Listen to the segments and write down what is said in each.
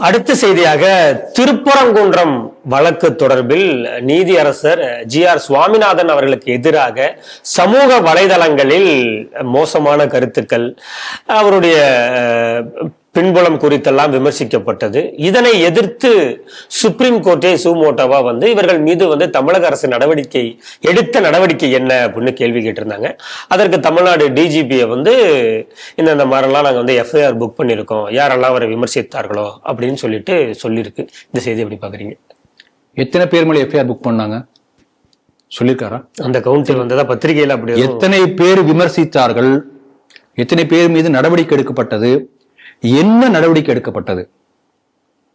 அடுத்த செய்தியாக திருப்பரங்குன்றம் வழக்கு தொடர்பில் நீதியரசர் GR சுவாமிநாதன் அவர்களுக்கு எதிராக சமூக வலைதளங்களில் மோசமான கருத்துக்கள், அவருடைய பின்புலம் குறித்தெல்லாம் விமர்சிக்கப்பட்டது. இதனை எதிர்த்து சுப்ரீம் கோர்ட்டே சுமோட்டோவா இவர்கள் மீது தமிழக அரசு எடுத்த நடவடிக்கை என்ன அப்படின்னு கேள்வி கேட்டிருந்தாங்க. அதற்கு தமிழ்நாடு டிஜிபியை இந்த மாதிரிலாம் நாங்கள் FIR புக் பண்ணியிருக்கோம், யாரெல்லாம் அவரை விமர்சித்தார்களோ அப்படின்னு சொல்லியிருக்கு. இந்த செய்தி எப்படி பாக்குறீங்க? எத்தனை பேர் மேலே FIR புக் பண்ணாங்க சொல்லியிருக்காரா? அந்த கவுன்சில் வந்ததா பத்திரிகையில் அப்படி எத்தனை பேர் விமர்சித்தார்கள், எத்தனை பேர் மீது நடவடிக்கை எடுக்கப்பட்டது, என்ன நடவடிக்கை எடுக்கப்பட்டது?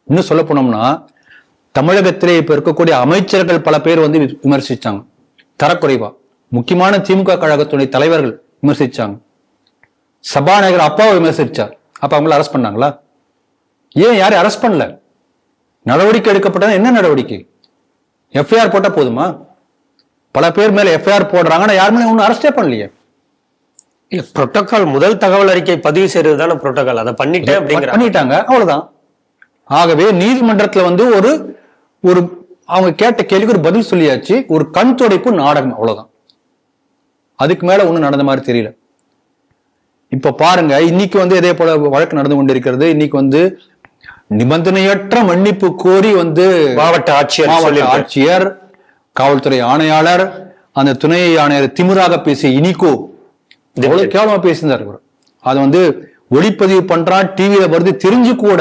இன்னும் சொல்ல போனோம்னா தமிழகத்திலே இப்ப இருக்கக்கூடிய அமைச்சர்கள் பல பேர் விமர்சிச்சாங்க தரக்குறைவா. முக்கியமான திமுக கழகத்துடைய தலைவர்கள் விமர்சிச்சாங்க. சபாநாயகர் அப்பாவை விமர்சிச்சார். அப்ப அவங்கள அரெஸ்ட் பண்ணாங்களா? ஏன் யாரையும் அரெஸ்ட் பண்ணல? நடவடிக்கை எடுக்கப்பட்டது. என்ன நடவடிக்கை? FIR போட்டா போதுமா? பல பேர் மேல FIR போடுறாங்கன்னா யாருமே ஒன்னும் அரெஸ்டே பண்ணலையே. புரோட்டோகால் முதல் தகவல் அறிக்கை பதிவு செய்யறது தானே புரோட்டோகால். அதை பண்ணிட்டாங்க, அவ்வளவுதான். ஆகவே நீதிமன்றத்துல ஒரு அவங்க கேட்ட கேள்விக்கு ஒரு பதில் சொல்லியாச்சு. ஒரு கண் துடைப்பு நாடகம், அவ்வளவுதான். அதுக்கு மேல ஒண்ணும் நடந்த மாதிரி தெரியல. இப்ப பாருங்க, இன்னைக்கு இதே போல வழக்கு நடந்து கொண்டிருக்கிறது. இன்னைக்கு நிபந்தனையற்ற மன்னிப்பு கோரி மாவட்ட ஆட்சியர், காவல்துறை ஆணையாளர், அந்த துணை ஆணையர் திமிராக பேசிய இனிகோ கேவலமா பேசியிருந்தார். அது ஒளிப்பதிவு பண்றான், டிவியில வருது, தெரிஞ்சு கூட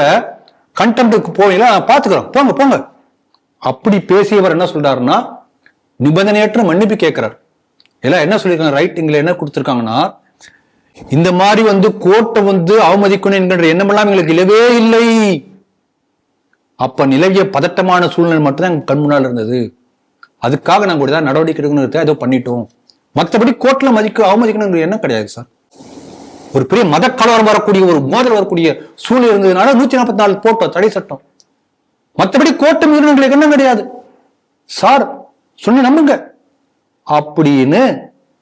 கண்டெம்ட்டுக்கு போவீங்களா, பாத்துக்கிறோம், போங்க போங்க அப்படி பேசியவர் என்ன சொல்றாருன்னா நிபந்தனையற்ற மன்னிப்பு கேட்கிறார். எல்லாம் என்ன சொல்லியிருக்காங்க, ரைட்டிங்ல என்ன கொடுத்திருக்காங்கன்னா, இந்த மாதிரி கோர்ட்டை அவமதிக்கணும் என்கின்ற எண்ணமெல்லாம் எங்களுக்கு இல்லவே இல்லை. அப்ப நிலவிய பதட்டமான சூழ்நிலை மட்டும்தான் எங்க கண் முன்னால் இருந்தது. அதுக்காக நாங்க கூட நடவடிக்கை எடுக்கணும், ஏதோ பண்ணிட்டோம். மற்றபடி கோர்ட்ல அவமதிக்கணும் என்ன கிடையாது சார். ஒரு பெரிய மத கலவரம் வரக்கூடிய, ஒரு மோதல் வரக்கூடிய சூழ்நிலை இருந்ததுனால 144 போட்டோம் தடை சட்டம். மற்றபடி கோர்ட்டு மீறினங்களுக்கு என்ன கிடையாது சார், சொன்ன நம்புங்க அப்படின்னு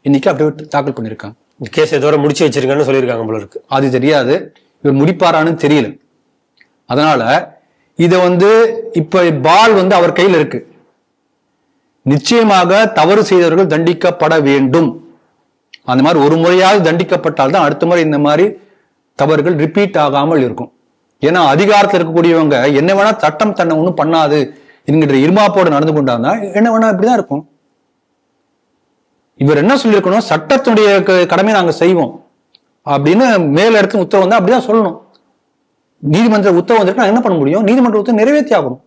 இன்னைக்கு அப்படியே தாக்கல் பண்ணிருக்காங்க. கேஸ் இதோட முடிச்சு வச்சிருக்கான்னு சொல்லியிருக்காங்க போல இருக்கு. அது தெரியாது, இவர் முடிப்பாரான்னு தெரியல. அதனால இத இப்ப பால் அவர் கையில இருக்கு. நிச்சயமாக தவறு செய்தவர்கள் தண்டிக்கப்பட வேண்டும். அந்த மாதிரி ஒரு முறையாவது தண்டிக்கப்பட்டால்தான் அடுத்த முறை இந்த மாதிரி தவறுகள் ரிப்பீட் ஆகாமல் இருக்கும். ஏன்னா அதிகாரத்தில் இருக்கக்கூடியவங்க என்ன வேணா சட்டம் தன்னை ஒண்ணும் பண்ணாது என்கின்ற இருமாப்போடு நடந்து கொண்டாங்க, என்ன வேணா இப்படிதான் இருக்கும். இவர் என்ன சொல்லியிருக்கணும், சட்டத்தினுடைய கடமை நாங்க செய்வோம் அப்படின்னு மேல இடத்துல உத்தரவு வந்தா அப்படிதான் சொல்லணும். நீதிமன்ற உத்தரவு வந்துட்டு என்ன பண்ண முடியும்? நீதிமன்ற உத்தரவு நிறைவேற்றி ஆகணும்.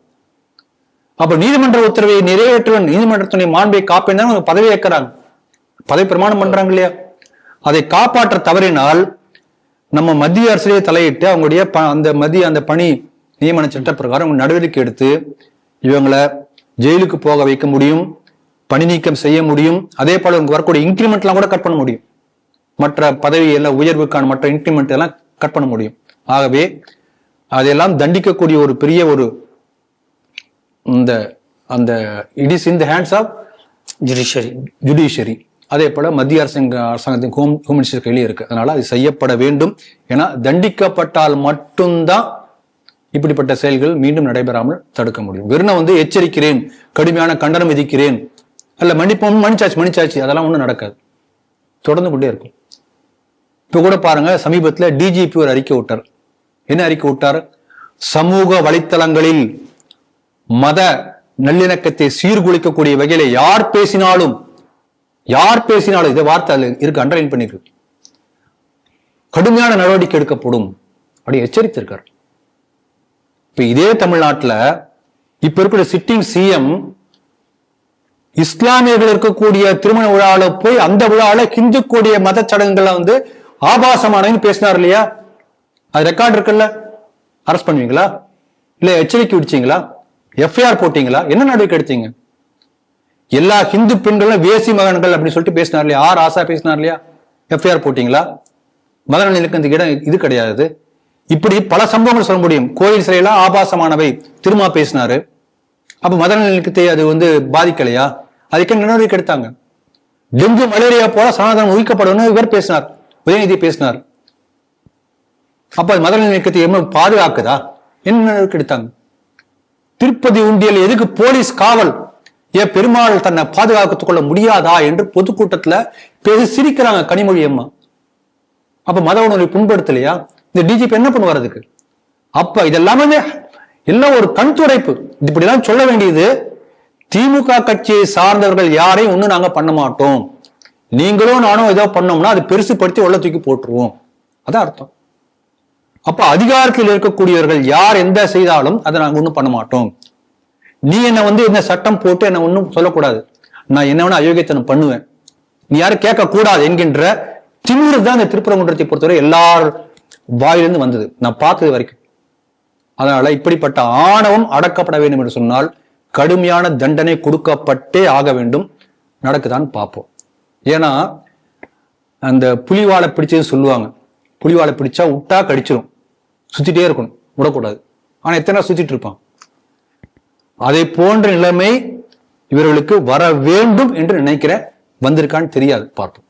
அப்ப நீதிமன்ற உத்தரவை நிறைவேற்றுவன் நீதிமன்றத்துடைய மாண்பை காப்பேன் பதவி ஏற்கிறாங்க, பதவி பிரமாணம் பண்றாங்க இல்லையா? அதை காப்பாற்ற தவறினால் நம்ம மத்திய அரசிலே தலையிட்டு அவங்களுடைய அந்த பணி நியமன சட்ட பிரகாரம் நடவடிக்கை எடுத்து இவங்களை ஜெயிலுக்கு போக வைக்க முடியும், பணி நீக்கம் செய்ய முடியும். அதே போல வரக்கூடிய இன்கிரிமெண்ட் எல்லாம் கூட கட் பண்ண முடியும். மற்ற பதவி எல்லாம் உயர்வுக்கான மற்ற இன்கிரிமெண்ட் எல்லாம் கட் பண்ண முடியும். ஆகவே அதையெல்லாம் தண்டிக்கக்கூடிய ஒரு பெரிய அந்த it is in the hands of judiciary. அதே போல மத்திய அரசாங்கத்தின் ஹோம் மினிஸ்டர் கையிலே இருக்கு. அதனால அது செய்யப்பட வேண்டும். ஏன்னா தண்டிக்கப்பட்டால் மட்டும்தான் இப்படிப்பட்ட செயல்கள் மீண்டும் நடைபெறாமல் தடுக்க முடியும். வெறும் எச்சரிக்கிறேன், கடுமையான கண்டனம் விதிக்கிறேன், அல்ல மன்னிப்போம், மன்னிச்சாச்சு, அதெல்லாம் ஒண்ணும் நடக்காது, தொடர்ந்து கொண்டே இருக்கும். இப்ப கூட பாருங்க, சமீபத்துல டிஜிபி ஒரு அறிக்கை விட்டார். என்ன அறிக்கை விட்டார்? சமூக வலைத்தளங்களில் மத நல்லிணக்கத்தை சீர்குலைக்கக்கூடிய வகையில யார் பேசினாலும் இதை வார்த்தை இருக்கு, அண்டர்லைன் பண்ணிருக்கு, கடுமையான நடவடிக்கை எடுக்கப்படும் அப்படி எச்சரித்திருக்கார். இப்ப இதே தமிழ்நாட்டுல இப்ப இருக்கிற சிட்டிங் CM இஸ்லாமியர்கள் இருக்கக்கூடிய திருமண விழாவில போய் அந்த விழாவில ஹிந்து கூடிய மத சடங்குகளை ஆபாசமானன்னு பேசினார் இல்லையா? அது ரெக்கார்ட் இருக்குல்ல? அரெஸ்ட் பண்ணுவீங்களா? இல்ல எச்சரிக்கை விடுச்சீங்களா? FIR போட்டீங்களா? என்ன நடவடிக்கை எடுத்தீங்க? எல்லா ஹிந்து பெண்களும் வேசி மகன்கள் அப்படின்னு சொல்லிட்டு பேசினார் இல்லையா? ஆசா பேசினார் இல்லையா? FIR போட்டீங்களா? மத நல்லிணக்கத்துக்கு இடம் இது கிடையாது. இப்படி பல சம்பவங்கள் சொல்ல முடியும். கோயில் சிலையெல்லாம் ஆபாசமானவை திரும்ப பேசினாரு. அப்ப மத நல்லிணக்கத்தை அது பாதிக்கலையா? அதுக்கு நடவடிக்கை எடுத்தாங்க. டெங்கு மலேரியா போல சனாதனம் ஒழிக்கப்படும் இவர் பேசினார், உதயநிதி பேசினார். அப்ப மத நல்லிணக்கத்தை பாதுகாக்குதா? என்ன நடவடிக்கை எடுத்தாங்க? திருப்பதி உண்டியல் எதுக்கு போலீஸ் காவல்? ஏன் பெருமாள் தன்னை பாதுகாத்துக் கொள்ள முடியாதா என்று பொதுக்கூட்டத்துல பேசி சிரிக்கிறாங்க கனிமொழி அம்மா. அப்ப மத உணர்வை புண்படுத்தலையா? இந்த டிஜிபி என்ன பண்ணுவார் அதுக்கு? அப்ப இதெல்லாமே எல்லாம் ஒரு கண் துடைப்பு. இப்படிலாம் சொல்ல வேண்டியது. திமுக கட்சியை சார்ந்தவர்கள் யாரையும் ஒண்ணு நாங்க பண்ண மாட்டோம், நீங்களும் நானும் ஏதோ பண்ணோம்னா அது பெருசுப்படுத்தி உள்ள தூக்கி போட்டுருவோம், அதான் அர்த்தம். அப்ப அதிகாரத்தில் இருக்கக்கூடியவர்கள் யார் எந்த செய்தாலும் அதை நாங்க ஒண்ணும் பண்ண மாட்டோம். நீ என்ன இந்த சட்டம் போட்டு என்ன ஒண்ணும் சொல்லக்கூடாது, நான் என்ன வேணா அயோக்கியத்தனம் பண்ணுவேன், நீ யாரும் கேட்க கூடாது என்கின்ற திமிரு தான் இந்த திருப்பரங்குன்றத்தை பொறுத்தவரை எல்லார் வாயிலிருந்து வந்தது நான் பார்த்தது வரைக்கும். அதனால இப்படிப்பட்ட ஆணவம் அடக்கப்பட வேண்டும் என்று சொன்னால் கடுமையான தண்டனை கொடுக்கப்பட்டே ஆக வேண்டும். நடக்குதான்னு பார்ப்போம். ஏன்னா அந்த புலிவாலை பிடிச்சது சொல்லுவாங்க, புலிவாலை பிடிச்சா விட்டா கடிச்சிடும், சுத்திட்டே இருக்கணும், விடக்கூடாது. ஆனா எத்தனை சுத்திட்டு இருப்பான். அதை போன்ற நிலைமை இவர்களுக்கு வர வேண்டும் என்று நினைக்கிறேன். வந்திருக்கான்னு தெரியாது, பார்ப்போம்.